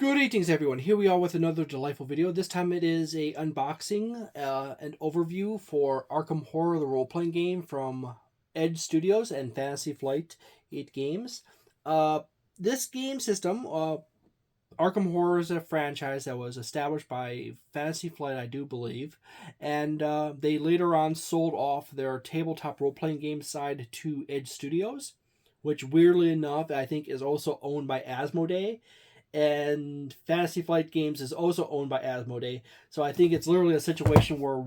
Good evenings, everyone. Here we are with another delightful video. This time it is a unboxing and overview for Arkham Horror, the role-playing game from Edge Studios and Fantasy Flight 8 Games. This game system, Arkham Horror, is a franchise that was established by Fantasy Flight, I do believe, and they later on sold off their tabletop role-playing game side to Edge Studios, which weirdly enough I think is also owned by Asmodee. And Fantasy Flight Games is also owned by Asmodee. So I think it's literally a situation where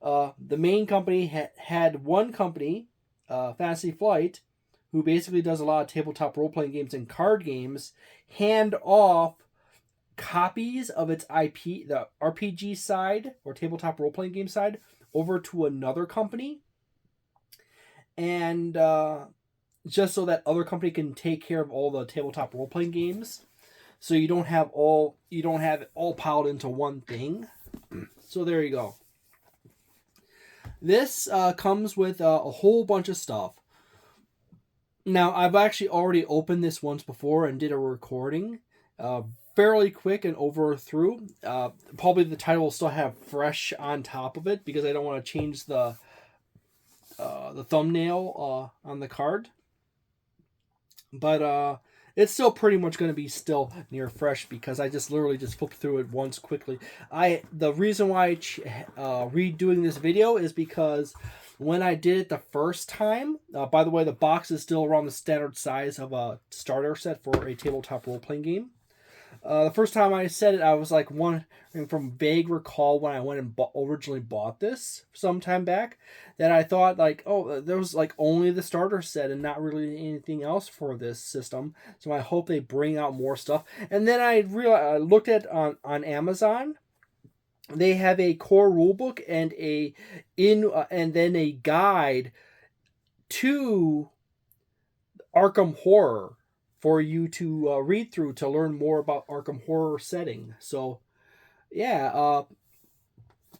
the main company had one company, Fantasy Flight, who basically does a lot of tabletop role-playing games and card games, hand off copies of its IP, the RPG side, or tabletop role-playing game side, over to another company. And just so that other company can take care of all the tabletop role-playing games. So you don't have it all piled into one thing. So there you go. This comes with a whole bunch of stuff. Now, I've actually already opened this once before and did a recording. Fairly quick and over through. Probably the title will still have fresh on top of it because I don't want to change the thumbnail on the card. But it's still pretty much going to be still near fresh because I just literally just flipped through it once quickly. The reason why redoing this video is because when I did it the first time, by the way, the box is still around the standard size of a starter set for a tabletop role-playing game. The first time I said it, I was like from vague recall when I went and originally bought this some time back, that I thought like, oh, there was like only the starter set and not really anything else for this system. So I hope they bring out more stuff. And then I realized, I looked at on Amazon. They have a core rulebook and and then a guide to Arkham Horror for you to read through to learn more about Arkham Horror setting. So, yeah,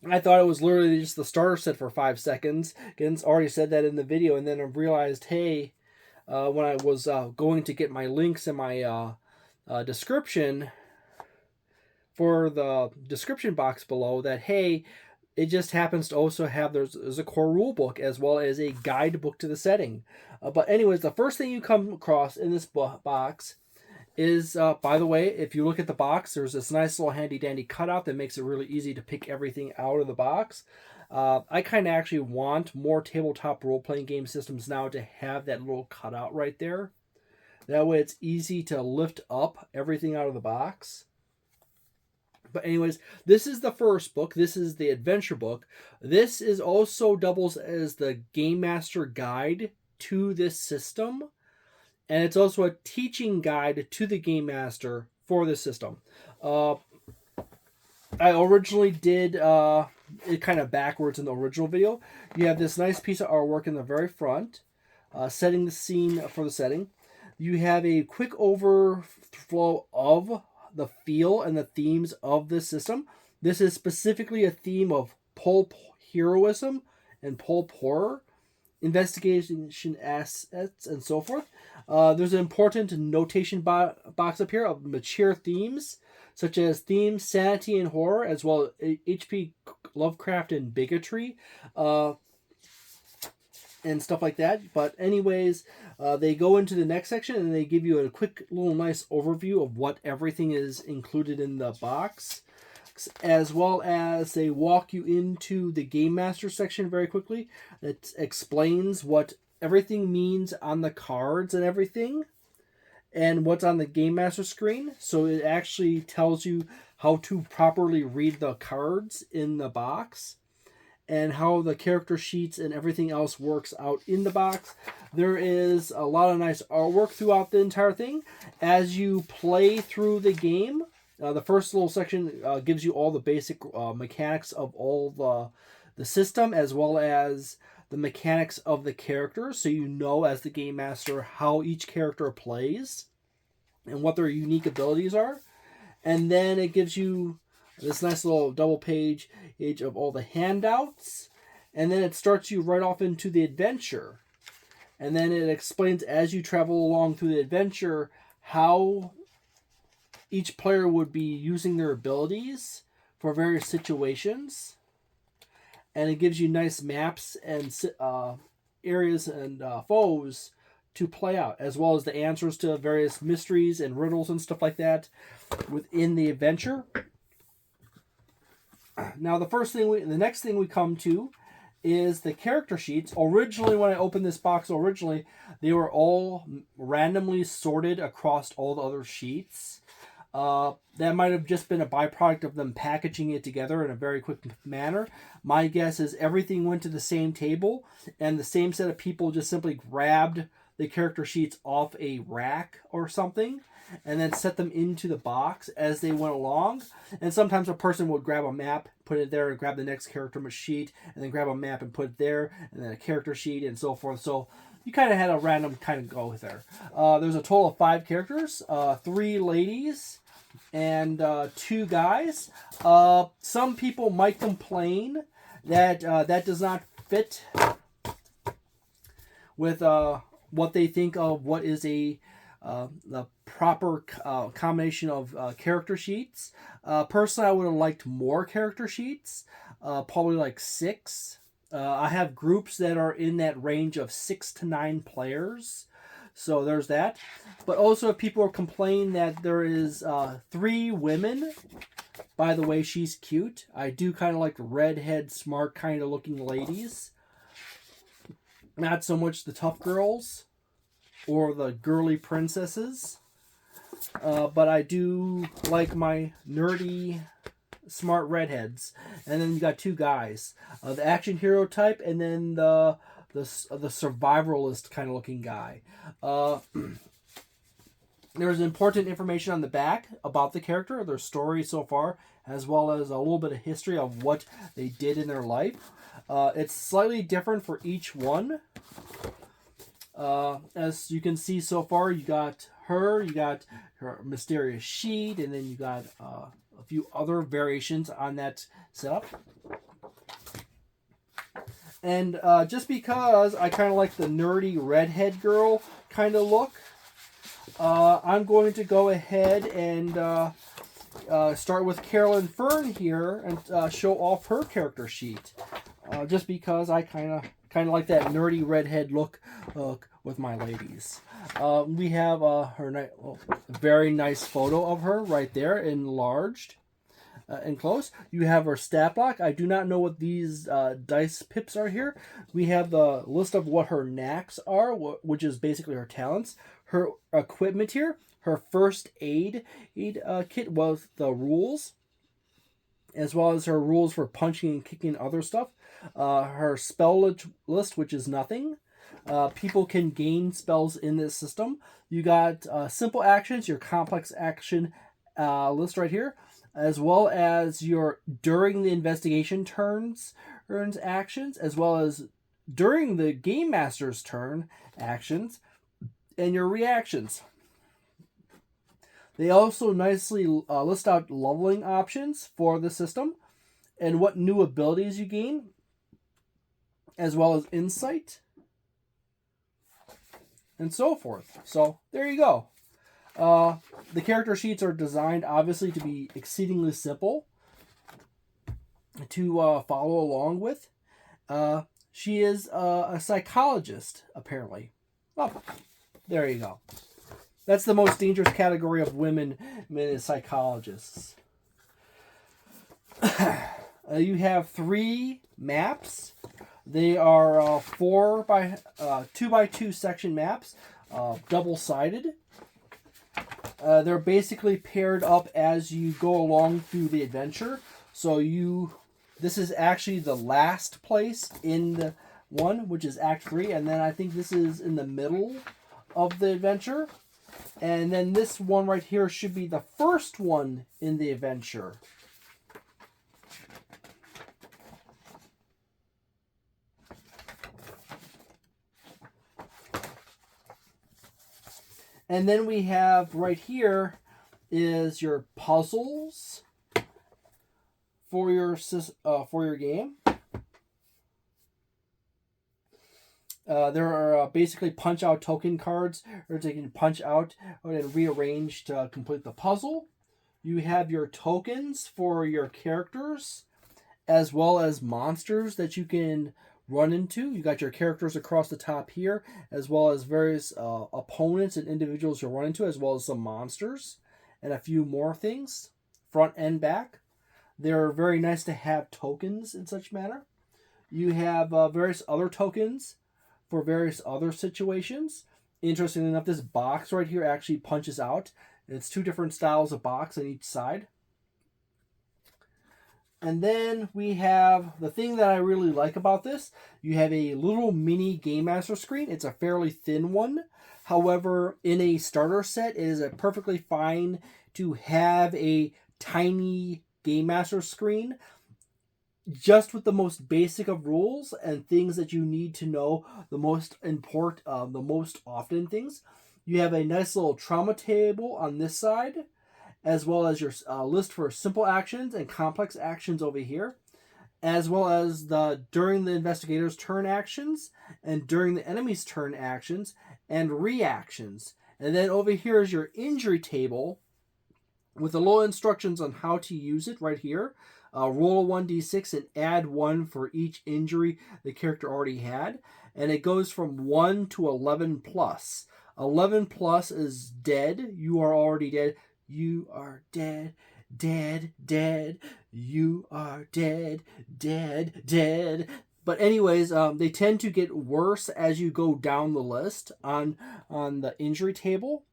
I thought it was literally just the starter set for 5 seconds. Again, already said that in the video, and then I realized, hey, when I was going to get my links in my description for the description box below, that, hey, it just happens to also have, there's a core rule book as well as a guidebook to the setting. But anyways, the first thing you come across in this box is, by the way, if you look at the box, there's this nice little handy dandy cutout that makes it really easy to pick everything out of the box. I kind of actually want more tabletop role-playing game systems now to have that little cutout right there. That way it's easy to lift up everything out of the box. But anyways, this is the first book. This is the adventure book. This is also doubles as the Game Master guide to this system. And it's also a teaching guide to the Game Master for this system. I originally did it kind of backwards in the original video. You have this nice piece of artwork in the very front, setting the scene for the setting. You have a quick overflow of the feel and the themes of this system. This is specifically a theme of pulp heroism and pulp horror, investigation assets, and so forth. There's an important notation box up here of mature themes, such as themes, sanity and horror, as well as H.P. Lovecraft and bigotry, and stuff like that. But anyways, they go into the next section and they give you a quick little nice overview of what everything is included in the box, as well as they walk you into the Game Master section very quickly. It explains what everything means on the cards and everything, and what's on the Game Master screen. So it actually tells you how to properly read the cards in the box, and how the character sheets and everything else works out in the box. There is a lot of nice artwork throughout the entire thing. As you play through the game, the first little section gives you all the basic mechanics of all the system, as well as the mechanics of the characters, so you know as the Game Master how each character plays and what their unique abilities are. And then it gives you this nice little double page of all the handouts, and then it starts you right off into the adventure. And then it explains as you travel along through the adventure how each player would be using their abilities for various situations. And it gives you nice maps and areas and foes to play out, as well as the answers to various mysteries and riddles and stuff like that within the adventure. Now, the next thing we come to is the character sheets. Originally, when I opened this box, they were all randomly sorted across all the other sheets. That might have just been a byproduct of them packaging it together in a very quick manner. My guess is everything went to the same table, and the same set of people just simply grabbed the character sheets off a rack or something, and then set them into the box as they went along. And sometimes a person would grab a map, put it there, and grab the next character sheet, and then grab a map and put it there, and then a character sheet, and so forth. So you kind of had a random kind of go there. There's a total of 5 characters, 3 ladies, and 2 guys. Some people might complain that that does not fit with what they think of what is the proper combination of character sheets. Personally, I would have liked more character sheets, probably like 6. I have groups that are in that range of 6 to 9 players, so there's that. But also, if people complain that there is 3 women, by the way, she's cute. I do kind of like redhead, smart kind of looking ladies. Not so much the tough girls or the girly princesses. But I do like my nerdy, smart redheads. And then you got 2 guys. The action hero type, and then the survivalist kind of looking guy. There's important information on the back about the character, their story so far, as well as a little bit of history of what they did in their life. It's slightly different for each one. As you can see so far, you got her mysterious sheet, and then you got a few other variations on that setup. And just because I kind of like the nerdy redhead girl kind of look, I'm going to go ahead and start with Carolyn Fern here and show off her character sheet. Just because I kind of like that nerdy redhead look with my ladies. We have her very nice photo of her right there, enlarged and close. You have her stat block. I do not know what these dice pips are here. We have the list of what her knacks are, which is basically her talents. Her equipment here, her first aid kit with the rules, as well as her rules for punching and kicking other stuff. Her spell list, which is nothing. People can gain spells in this system. You got simple actions, your complex action list right here, as well as your during the investigation turns actions, as well as during the game master's turn actions, and your reactions. They also nicely list out leveling options for the system and what new abilities you gain, as well as insight and so forth. So there you go. The character sheets are designed obviously to be exceedingly simple to follow along with. She is a psychologist, apparently. Oh, there you go. That's the most dangerous category of women is psychologists. You have 3 maps. They are 2 by 2 section maps, double-sided. They're basically paired up as you go along through the adventure. So this is actually the last place in the one, which is Act 3, and then I think this is in the middle of the adventure. And then this one right here should be the first one in the adventure. And then we have right here is your puzzles for your game. There are basically punch-out token cards, or you can punch out and rearrange to complete the puzzle. You have your tokens for your characters, as well as monsters that you can run into. You got your characters across the top here, as well as various opponents and individuals you'll run into, as well as some monsters and a few more things, front and back. They're very nice to have tokens in such manner. You have various other tokens for various other situations. Interestingly enough, this box right here actually punches out. It's two different styles of box on each side. And then we have the thing that I really like about this. You have a little mini Game Master screen. It's a fairly thin one. However, in a starter set, it is perfectly fine to have a tiny Game Master screen, just with the most basic of rules and things that you need to know, the most often things. You have a nice little trauma table on this side, as well as your list for simple actions and complex actions over here, as well as the during the investigator's turn actions and during the enemy's turn actions and reactions. And then over here is your injury table with the little instructions on how to use it right here. Roll a 1d6 and add 1 for each injury the character already had. And it goes from 1 to 11 plus. 11 plus is dead. You are already dead. You are dead, dead, dead. You are dead, dead, dead. But anyways, they tend to get worse as you go down the list on the injury table.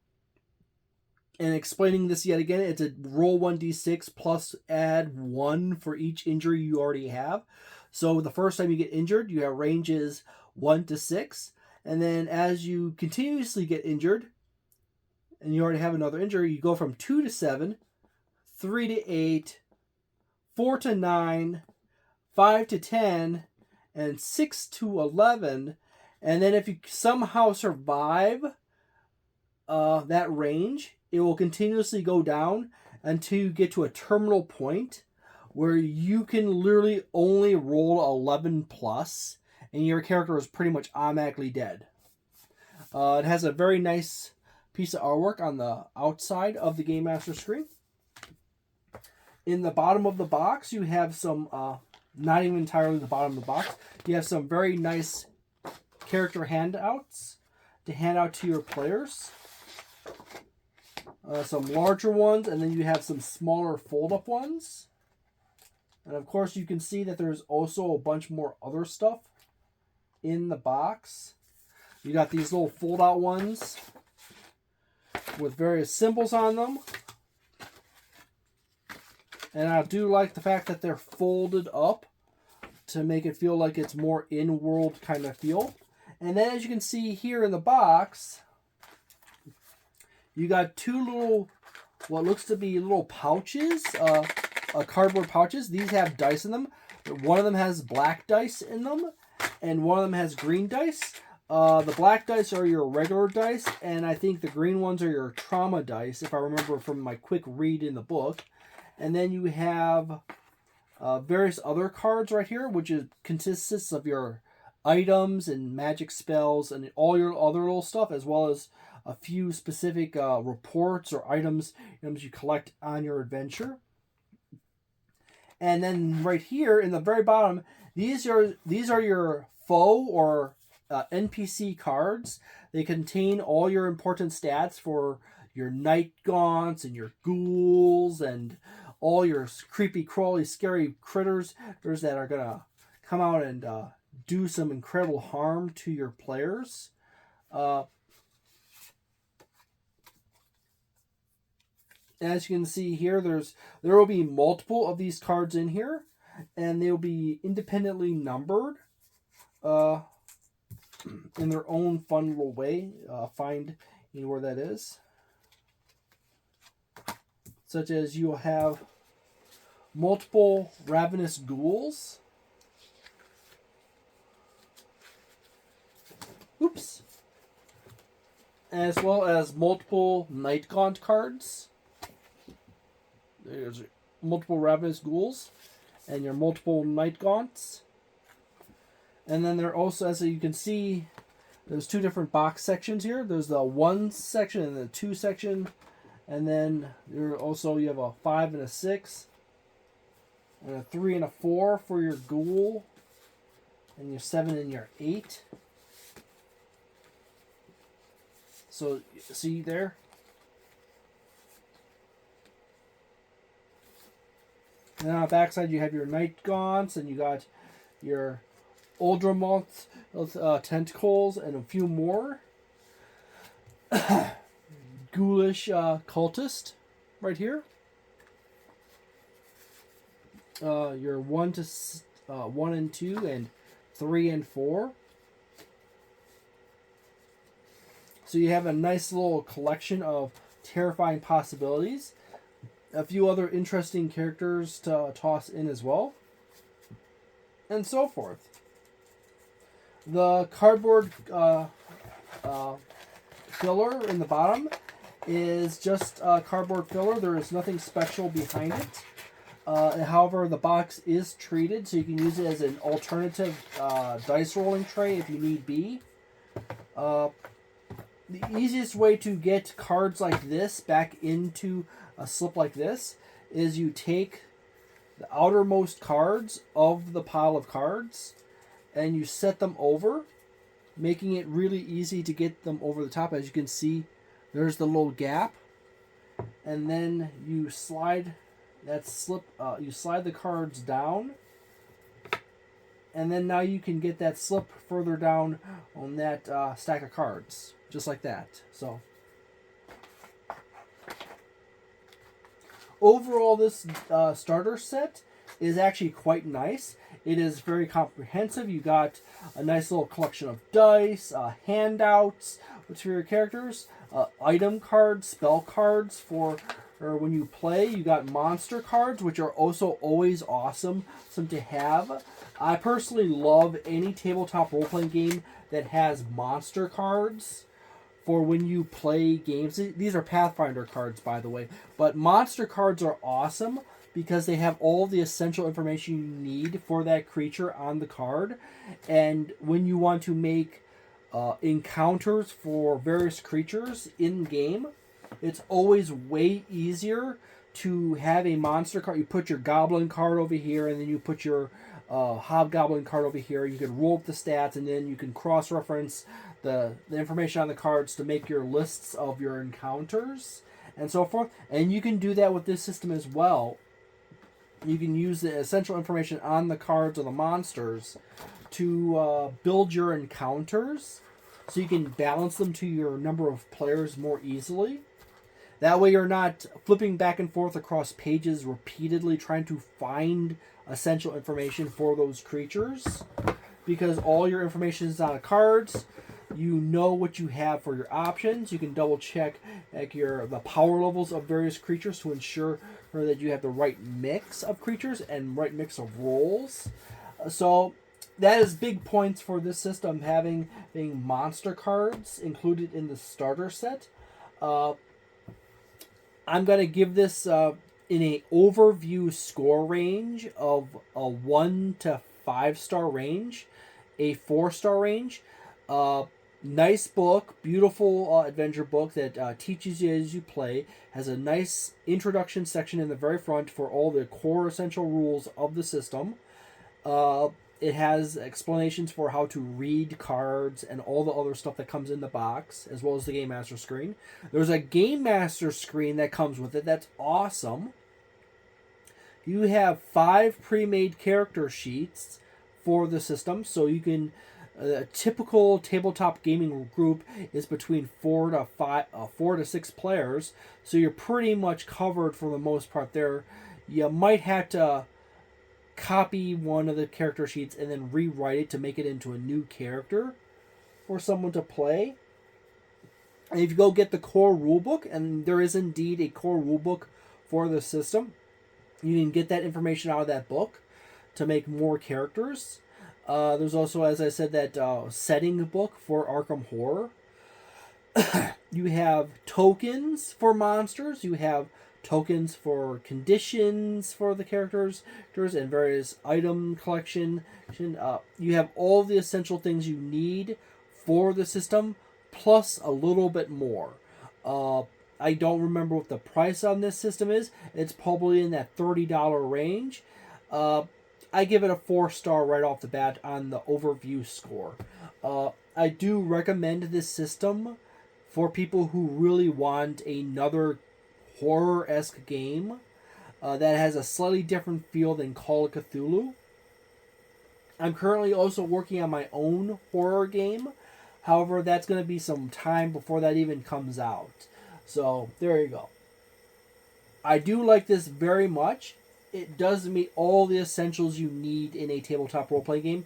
And explaining this yet again, it's a roll 1d6 plus add 1 for each injury you already have. So the first time you get injured, you have ranges 1 to 6. And then as you continuously get injured, and you already have another injury, you go from 2 to 7, 3 to 8, 4 to 9, 5 to 10, and 6 to 11. And then if you somehow survive that range, it will continuously go down until you get to a terminal point where you can literally only roll 11 plus, and your character is pretty much automatically dead. It has a very nice piece of artwork on the outside of the Game Master screen. In the bottom of the box, you have some, not even entirely the bottom of the box, you have some very nice character handouts to hand out to your players. Some larger ones, and then you have some smaller fold-up ones. And of course, you can see that there's also a bunch more other stuff in the box. You got these little fold-out ones with various symbols on them. And I do like the fact that they're folded up to make it feel like it's more in-world kind of feel. And then as you can see here in the box, you got two little, what looks to be little pouches, cardboard pouches. These have dice in them. One of them has black dice in them, and one of them has green dice. The black dice are your regular dice, and I think the green ones are your trauma dice, if I remember from my quick read in the book. And then you have various other cards right here, which consists of your items and magic spells and all your other little stuff, as well as a few specific reports or items you collect on your adventure. And then right here in the very bottom, these are your foe or NPC cards. They contain all your important stats for your night gaunts and your ghouls and all your creepy, crawly, scary critters that are gonna come out and do some incredible harm to your players. As you can see here, there will be multiple of these cards in here, and they'll be independently numbered in their own fun little way. Find where that is. Such as you'll have multiple ravenous ghouls. Oops. As well as multiple night gaunt cards. There's multiple ravenous ghouls and your multiple night gaunts. And then there also, as you can see, there's two different box sections here. There's the 1 section and the 2 section. And then you have a 5 and a 6, and a 3 and a 4 for your ghoul, and your 7 and your 8. So, see there? And on the backside, you have your Night Gaunts, and you got your Uldramonth tentacles, and a few more. Ghoulish cultist, right here. Your 1 and 2, and 3 and 4. So you have a nice little collection of terrifying possibilities. A few other interesting characters to toss in as well. And so forth. The cardboard filler in the bottom is just cardboard filler. There is nothing special behind it. However, the box is treated, so you can use it as an alternative dice rolling tray if you need be. The easiest way to get cards like this back into a slip like this is you take the outermost cards of the pile of cards and you set them over, making it really easy to get them over the top. As you can see, there's the little gap, and then you slide that slip. You slide the cards down, and then now you can get that slip further down on that stack of cards, just like that. So overall, this starter set is actually quite nice. It is very comprehensive. You got a nice little collection of dice, handouts for your characters, item cards, spell cards for when you play. You got monster cards, which are also always awesome to have. I personally love any tabletop role-playing game that has monster cards for when you play games. These are Pathfinder cards, by the way. But monster cards are awesome because they have all the essential information you need for that creature on the card. And when you want to make encounters for various creatures in-game, it's always way easier to have a monster card. You put your goblin card over here, and then you put your hobgoblin card over here. You can roll up the stats, and then you can cross-reference the information on the cards to make your lists of your encounters and so forth. And you can do that with this system as well. You can use the essential information on the cards or the monsters to build your encounters, so you can balance them to your number of players more easily. That way you're not flipping back and forth across pages repeatedly trying to find essential information for those creatures, because all your information is on the cards. You know what you have for your options. You can double check the power levels of various creatures to ensure that you have the right mix of creatures and right mix of rolls. So that is big points for this system, being monster cards included in the starter set. I'm going to give this in an overview score range of a 1 to 5 star range, a 4-star range. Nice book, beautiful adventure book that teaches you as you play. Has a nice introduction section in the very front for all the core essential rules of the system. It has explanations for how to read cards and all the other stuff that comes in the box, as well as the Game Master screen. There's a Game Master screen that comes with it. That's awesome. You have 5 pre-made character sheets for the system, so you can... a typical tabletop gaming group is between 4 to 6 players, so you're pretty much covered for the most part there. You might have to copy one of the character sheets and then rewrite it to make it into a new character for someone to play. And if you go get the core rulebook, and there is indeed a core rulebook for the system, you can get that information out of that book to make more characters. There's also, as I said, that setting book for Arkham Horror. You have tokens for monsters. You have tokens for conditions for the characters and various item collection. You have all the essential things you need for the system, plus a little bit more. I don't remember what the price on this system is. It's probably in that $30 range. Uh, I give it a 4-star right off the bat on the overview score. I do recommend this system for people who really want another horror-esque game that has a slightly different feel than Call of Cthulhu. I'm currently also working on my own horror game. However, that's going to be some time before that even comes out. So, there you go. I do like this very much. It does meet all the essentials you need in a tabletop role-playing game.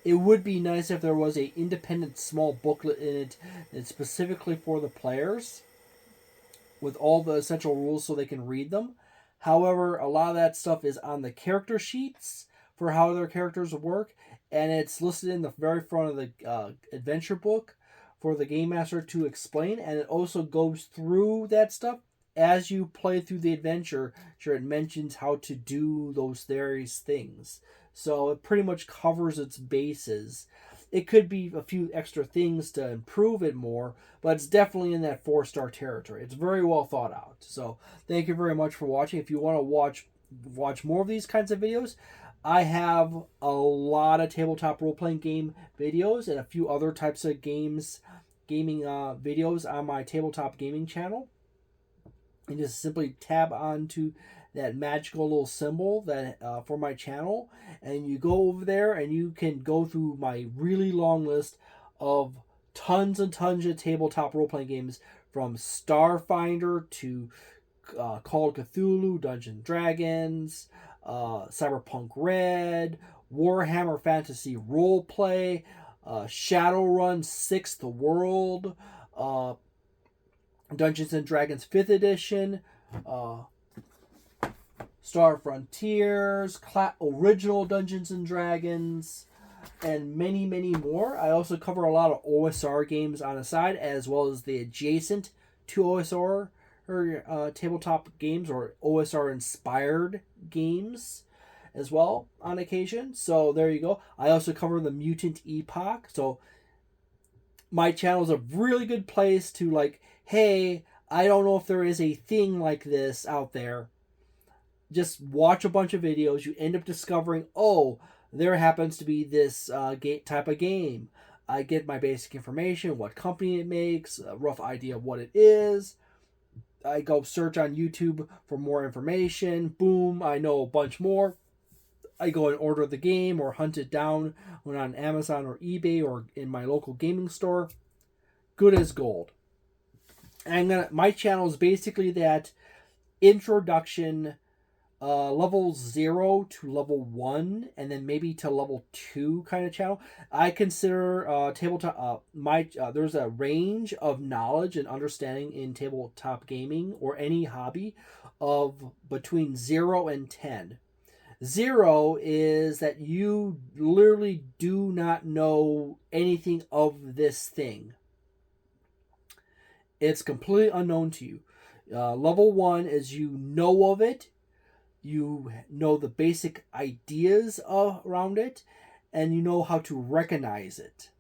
It would be nice if there was an independent small booklet in it that's specifically for the players with all the essential rules so they can read them. However, a lot of that stuff is on the character sheets for how their characters work, and it's listed in the very front of the adventure book for the game master to explain, and it also goes through that stuff as you play through the adventure. Sure, it mentions how to do those various things, so it pretty much covers its bases. It could be a few extra things to improve it more, but it's definitely in that 4-star territory. It's very well thought out. So thank you very much for watching. If you want to watch more of these kinds of videos, I have a lot of tabletop role-playing game videos and a few other types of gaming videos on my tabletop gaming channel. And just simply tab onto that magical little symbol that for my channel, and you go over there and you can go through my really long list of tons and tons of tabletop role-playing games, from Starfinder to Call of Cthulhu, Dungeons and Dragons, Cyberpunk Red, Warhammer Fantasy Roleplay, Shadowrun 6th World, Dungeons and Dragons 5th Edition, Star Frontiers, original Dungeons and Dragons, and many, many more. I also cover a lot of OSR games on the side, as well as the adjacent to OSR or tabletop games or OSR inspired games as well on occasion. So there you go. I also cover the Mutant Epoch. So my channel is a really good place to, like, hey, I don't know if there is a thing like this out there. Just watch a bunch of videos. You end up discovering, oh, there happens to be this type of game. I get my basic information, what company it makes, a rough idea of what it is. I go search on YouTube for more information. Boom, I know a bunch more. I go and order the game or hunt it down when on Amazon or eBay or in my local gaming store. Good as gold. And my channel is basically that introduction, level 0 to level 1, and then maybe to level 2 kind of channel. I consider tabletop there's a range of knowledge and understanding in tabletop gaming or any hobby of between 0 and 10. 0 is that you literally do not know anything of this thing. It's completely unknown to you. Level 1 is you know of it. You know the basic ideas around it, and you know how to recognize it.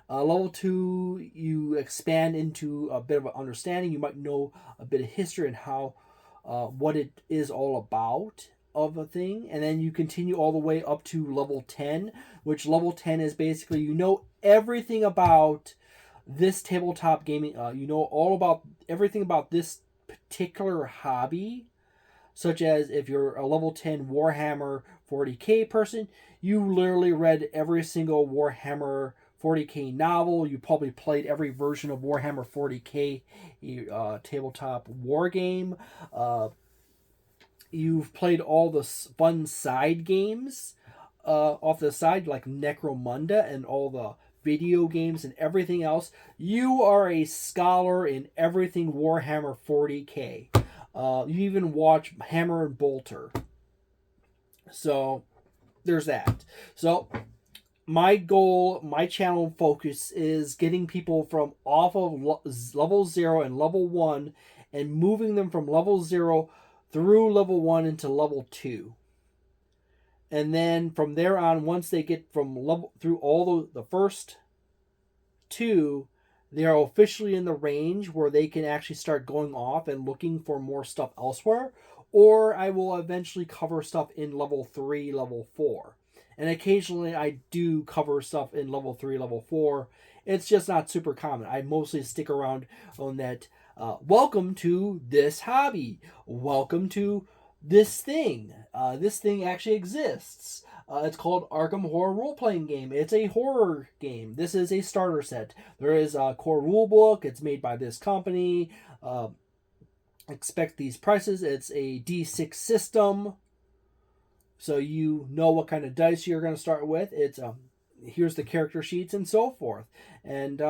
Level 2, you expand into a bit of an understanding. You might know a bit of history and how what it is all about of a thing. And then you continue all the way up to level 10, which level 10 is basically you know everything about this tabletop gaming. You know all about everything about this particular hobby. Such as if you're a level 10 Warhammer 40k person, you literally read every single Warhammer 40k novel. You probably played every version of Warhammer 40k tabletop war game. You've played all the fun side games off the side, like Necromunda and all the video games and everything else. You are a scholar in everything Warhammer 40k. You even watch Hammer and Bolter. So there's that. So my goal, my channel focus is getting people from off of level 0 and level 1 and moving them from level 0 through level 1 into level 2. And then from there on, once they get from level through all the first 2, they are officially in the range where they can actually start going off and looking for more stuff elsewhere, or I will eventually cover stuff in level 3, level 4. And occasionally I do cover stuff in level 3, level 4. It's just not super common. I mostly stick around on that. Welcome to this hobby. Welcome to this thing. This thing actually exists. It's called Arkham Horror Role-Playing Game. It's a horror game. This is a starter set. There is a core rule book. It's made by this company. Expect these prices. It's a D6 system, so you know what kind of dice you're going to start with. It's here's the character sheets and so forth. And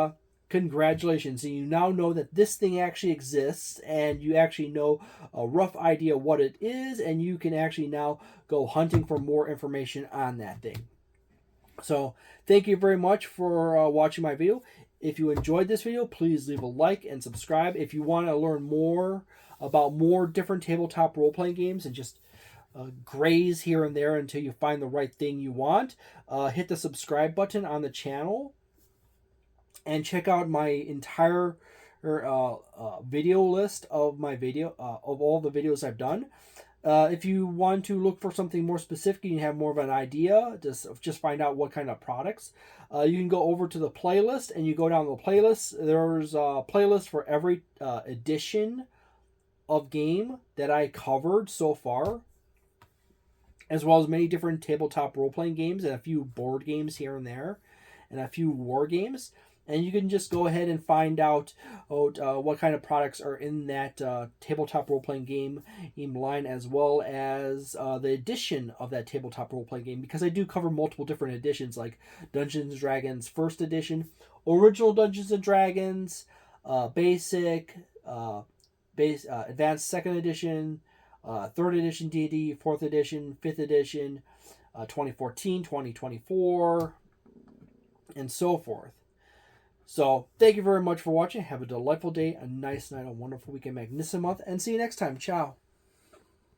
congratulations, you now know that this thing actually exists, and you actually know a rough idea what it is, and you can actually now go hunting for more information on that thing. So thank you very much for watching my video. If you enjoyed this video, please leave a like and subscribe. If you want to learn more about more different tabletop role-playing games and just graze here and there until you find the right thing you want, hit the subscribe button on the channel and check out my entire video list of my of all the videos I've done. If you want to look for something more specific and you have more of an idea, just find out what kind of products, you can go over to the playlist, and you go down the playlist. There's a playlist for every edition of game that I covered so far, as well as many different tabletop role-playing games and a few board games here and there, and a few war games. And you can just go ahead and find out what kind of products are in that tabletop role-playing game line, as well as the edition of that tabletop role-playing game, because I do cover multiple different editions, like Dungeons & Dragons First Edition, Original Dungeons & Dragons, Basic, Advanced Second Edition, Third Edition D&D, Fourth Edition, Fifth Edition, 2014, 2024, and so forth. So, thank you very much for watching. Have a delightful day, a nice night, a wonderful weekend, magnificent month, and see you next time. Ciao.